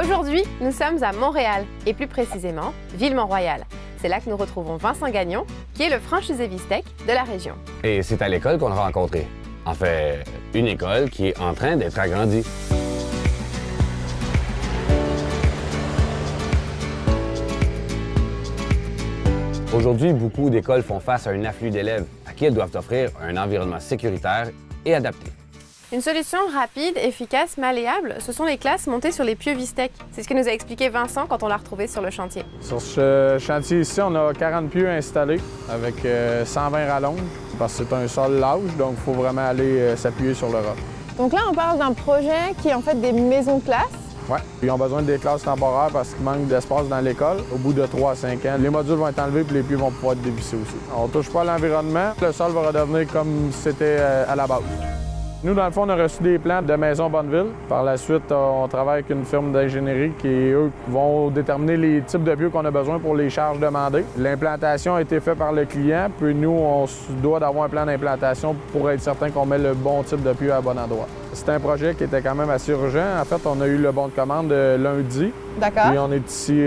Aujourd'hui, nous sommes à Montréal et plus précisément, Ville-Mont-Royal. C'est là que nous retrouvons Vincent Gagnon, qui est le franchisé Vistec de la région. Et c'est à l'école qu'on l'a rencontré. En fait, une école qui est en train d'être agrandie. Aujourd'hui, beaucoup d'écoles font face à un afflux d'élèves à qui elles doivent offrir un environnement sécuritaire et adapté. Une solution rapide, efficace, malléable, ce sont les classes montées sur les pieux Vistec. C'est ce que nous a expliqué Vincent quand on l'a retrouvé sur le chantier. Sur ce chantier ici, on a 40 pieux installés avec 120 rallonges parce que c'est un sol large, donc il faut vraiment aller s'appuyer sur le roc. Donc là, on parle d'un projet qui est en fait des maisons de classe. Oui, ils ont besoin des classes temporaires parce qu'il manque d'espace dans l'école. Au bout de 3 à 5 ans, les modules vont être enlevés et les pieux vont pouvoir être dévissés aussi. On ne touche pas à l'environnement, le sol va redevenir comme c'était à la base. Nous, dans le fond, on a reçu des plans de Maison Bonneville. Par la suite, on travaille avec une firme d'ingénierie qui, eux, vont déterminer les types de pieux qu'on a besoin pour les charges demandées. L'implantation a été faite par le client, puis nous, on se doit d'avoir un plan d'implantation pour être certain qu'on met le bon type de pieux à bon endroit. C'est un projet qui était quand même assez urgent. En fait, on a eu le bon de commande lundi. D'accord. Puis on est ici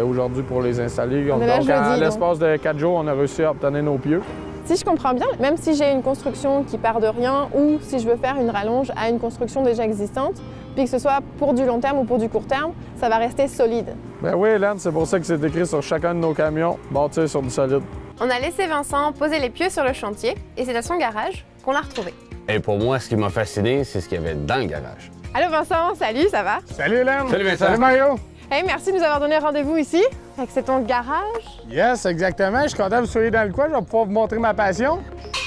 aujourd'hui pour les installer. On est là donc, jeudi, en donc. l'espace de 4 jours, on a réussi à obtenir nos pieux. Si je comprends bien, même si j'ai une construction qui part de rien ou si je veux faire une rallonge à une construction déjà existante, puis que ce soit pour du long terme ou pour du court terme, ça va rester solide. Ben oui, Hélène, c'est pour ça que c'est écrit sur chacun de nos camions, bâtir sur du solide. On a laissé Vincent poser les pieux sur le chantier et c'est à son garage qu'on l'a retrouvé. Et pour moi, ce qui m'a fasciné, c'est ce qu'il y avait dans le garage. Allô Vincent, salut, ça va? Salut Hélène! Salut Vincent! Salut Mario! Hey, merci de nous avoir donné rendez-vous ici. Fait que c'est ton garage. Yes, exactement. Je suis content que vous soyez dans le coin. Je vais pouvoir vous montrer ma passion.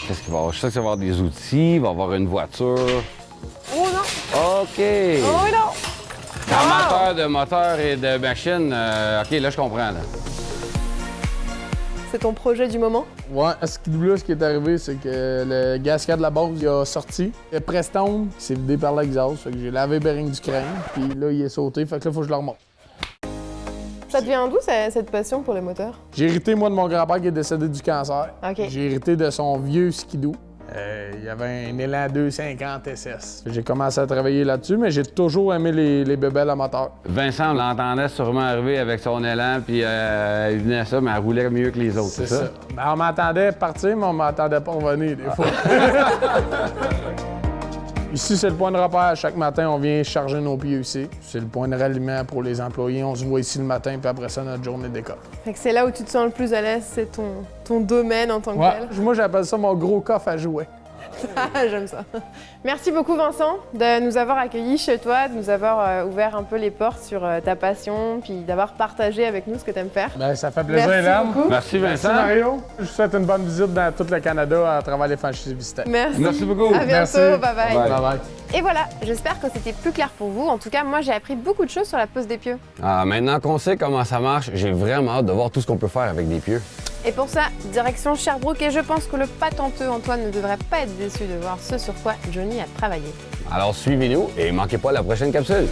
Qu'est-ce qu'il va y avoir? Je sais que ça va y avoir des outils, il va y avoir une voiture. Oh non! OK! Oh non! Amateur de moteur et de machine, OK, là, je comprends. Là. C'est ton projet du moment? Ouais, à ce qui est arrivé, c'est que le gasket de la base, il a sorti. Le Preston, il s'est vidé par l'exhaust. Fait que j'ai lavé le bearing du crank. Puis là, il est sauté. Fait que là, il faut que je le remonte. Ça te vient d'où cette passion pour les moteurs? J'ai hérité, moi, de mon grand-père qui est décédé du cancer. OK. J'ai hérité de son vieux skidoo. Il y avait un Élan 250 SS. J'ai commencé à travailler là-dessus, mais j'ai toujours aimé les bébelles à moteur. Vincent, on l'entendait sûrement arriver avec son élan, puis il venait à ça, mais elle roulait mieux que les autres, c'est ça? Ben, on m'entendait partir, mais on m'entendait pas revenir, des fois. Ici, c'est le point de repère. Chaque matin, on vient charger nos pieds ici. C'est le point de ralliement pour les employés. On se voit ici le matin, puis après ça, notre journée d'école. Fait que c'est là où tu te sens le plus à l'aise, c'est ton domaine en tant que tel. Moi, j'appelle ça mon gros coffre à jouets. J'aime ça. Merci beaucoup Vincent de nous avoir accueillis chez toi, de nous avoir ouvert un peu les portes sur ta passion, puis d'avoir partagé avec nous ce que tu aimes faire. Ben, ça fait plaisir, Merci Hélène. beaucoup. Merci Merci, Vincent. Mario. Je vous souhaite une bonne visite dans tout le Canada à travers les franchises Vistec. Merci. Merci beaucoup. À bientôt. Merci. Bye bye. Bye. Bye-bye. Et voilà, j'espère que c'était plus clair pour vous. En tout cas, moi j'ai appris beaucoup de choses sur la pose des pieux. Ah, maintenant qu'on sait comment ça marche, j'ai vraiment hâte de voir tout ce qu'on peut faire avec des pieux. Et pour ça, direction Sherbrooke et je pense que le patenteux Antoine ne devrait pas être déçu de voir ce sur quoi Johnny a travaillé. Alors suivez-nous et manquez pas la prochaine capsule.